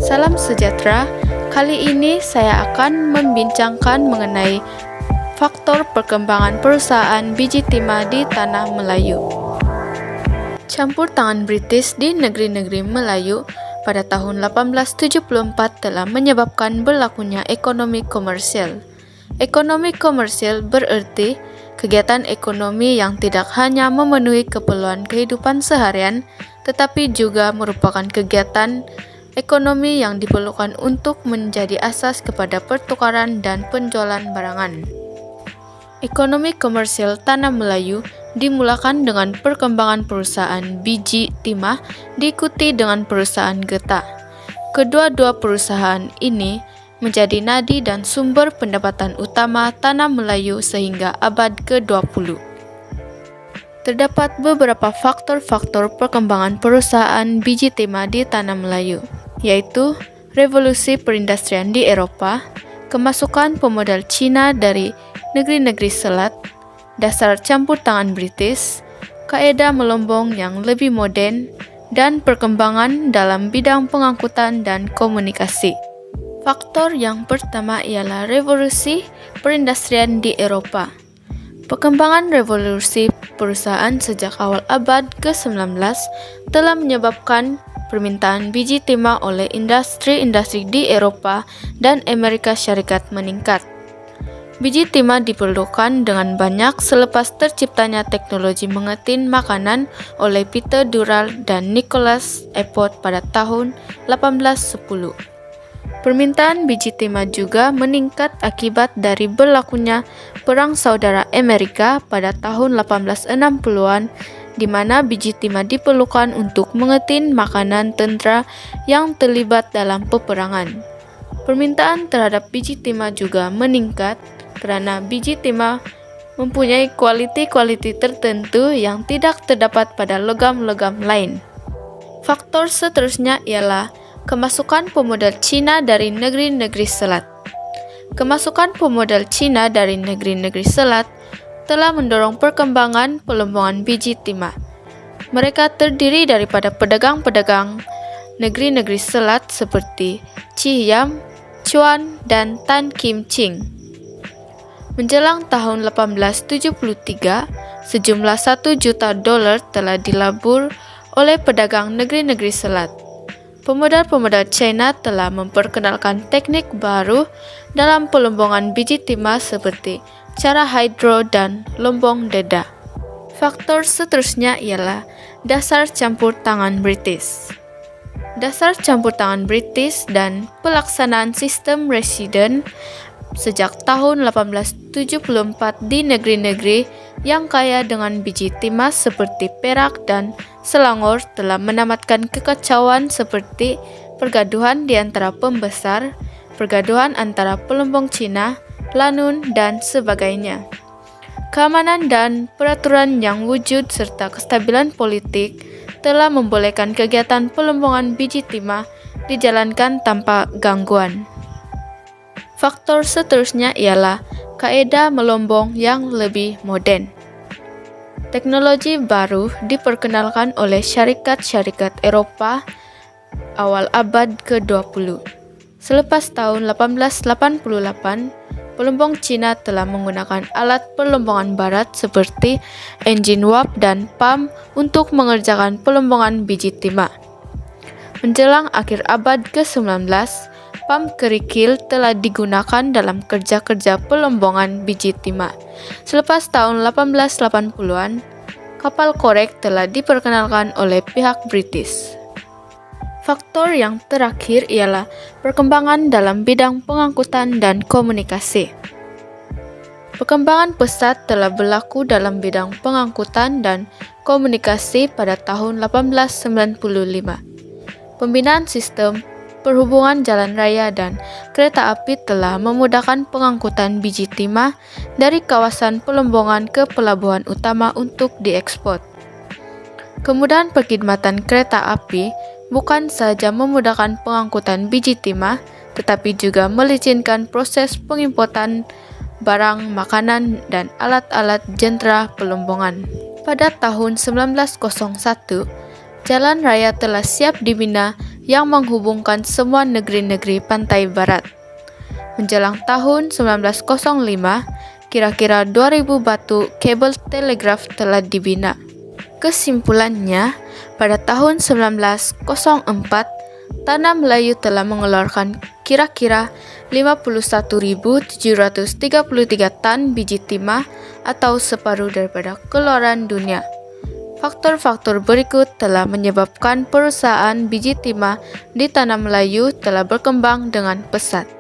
Salam sejahtera. Kali ini saya akan membincangkan mengenai faktor perkembangan perusahaan biji timah di tanah Melayu. Campur tangan British di negeri-negeri Melayu pada tahun 1874 telah menyebabkan berlakunya ekonomi komersial. Ekonomi komersial berarti kegiatan ekonomi yang tidak hanya memenuhi keperluan kehidupan seharian, tetapi juga merupakan kegiatan ekonomi yang diperlukan untuk menjadi asas kepada pertukaran dan penjualan barangan. Ekonomi komersial tanah Melayu dimulakan dengan perkembangan perusahaan biji timah diikuti dengan perusahaan getah. Kedua-dua perusahaan ini menjadi nadi dan sumber pendapatan utama tanah Melayu sehingga abad ke-20. Terdapat beberapa faktor-faktor perkembangan perusahaan biji timah di tanah Melayu, yaitu revolusi perindustrian di Eropa, kemasukan pemodal Cina dari negeri-negeri selat, dasar campur tangan British, kaedah melombong yang lebih modern, dan perkembangan dalam bidang pengangkutan dan komunikasi. Faktor yang pertama ialah revolusi perindustrian di Eropa. Perkembangan revolusi perusahaan sejak awal abad ke-19 telah menyebabkan permintaan biji timah oleh industri-industri di Eropa dan Amerika Syarikat meningkat. Biji timah diperlukan dengan banyak selepas terciptanya teknologi mengetin makanan oleh Peter Dural dan Nicholas Appert pada tahun 1810. Permintaan biji timah juga meningkat akibat dari berlakunya Perang Saudara Amerika pada tahun 1860-an, di mana biji timah diperlukan untuk mengetin makanan tentara yang terlibat dalam peperangan. Permintaan terhadap biji timah juga meningkat karena biji timah mempunyai kualiti tertentu yang tidak terdapat pada logam-logam lain. Faktor seterusnya ialah kemasukan pemodal Cina dari negeri-negeri selat. Kemasukan pemodal Cina dari negeri-negeri selat telah mendorong perkembangan pelombongan biji timah. Mereka terdiri daripada pedagang-pedagang negeri-negeri selat seperti Chi Yam, Chuan, dan Tan Kim Ching. Menjelang tahun 1873, sejumlah $1 juta telah dilabur oleh pedagang negeri-negeri selat. Pemodal-pemodal China telah memperkenalkan teknik baru dalam pelombongan biji timah seperti cara hidro dan lombong deda. Faktor seterusnya ialah dasar campur tangan British. Dasar campur tangan British dan pelaksanaan sistem residen sejak tahun 1874 di negeri-negeri yang kaya dengan biji timah seperti Perak dan Selangor telah menamatkan kekacauan seperti pergaduhan di antara pembesar, pergaduhan antara pelombong Cina, Lanun, dan sebagainya. Keamanan dan peraturan yang wujud serta kestabilan politik telah membolehkan kegiatan pelombongan biji timah dijalankan tanpa gangguan. Faktor seterusnya ialah kaedah melombong yang lebih modern. Teknologi baru diperkenalkan oleh syarikat-syarikat Eropa awal abad ke-20. Selepas tahun 1888, pelombong Cina telah menggunakan alat pelombongan barat seperti enjin uap dan pam untuk mengerjakan pelombongan biji timah. Menjelang akhir abad ke-19, pam kerikil telah digunakan dalam kerja-kerja pelombongan biji timah. Selepas tahun 1880-an, kapal korek telah diperkenalkan oleh pihak British. Faktor yang terakhir ialah perkembangan dalam bidang pengangkutan dan komunikasi. Perkembangan pesat telah berlaku dalam bidang pengangkutan dan komunikasi pada tahun 1895. Pembinaan sistem perhubungan jalan raya dan kereta api telah memudahkan pengangkutan biji timah dari kawasan pelombongan ke pelabuhan utama untuk diekspor. Kemudahan perkhidmatan kereta api bukan saja memudahkan pengangkutan biji timah, tetapi juga melicinkan proses pengimportan barang, makanan, dan alat-alat jentera pelombongan. Pada tahun 1901, jalan raya telah siap dibina yang menghubungkan semua negeri-negeri pantai barat. Menjelang tahun 1905, kira-kira 2000 batu kabel telegraf telah dibina. Kesimpulannya, pada tahun 1904, Tanah Melayu telah mengeluarkan kira-kira 51.733 tan biji timah atau separuh daripada keluaran dunia. Faktor-faktor berikut telah menyebabkan perusahaan biji timah di Tanah Melayu telah berkembang dengan pesat.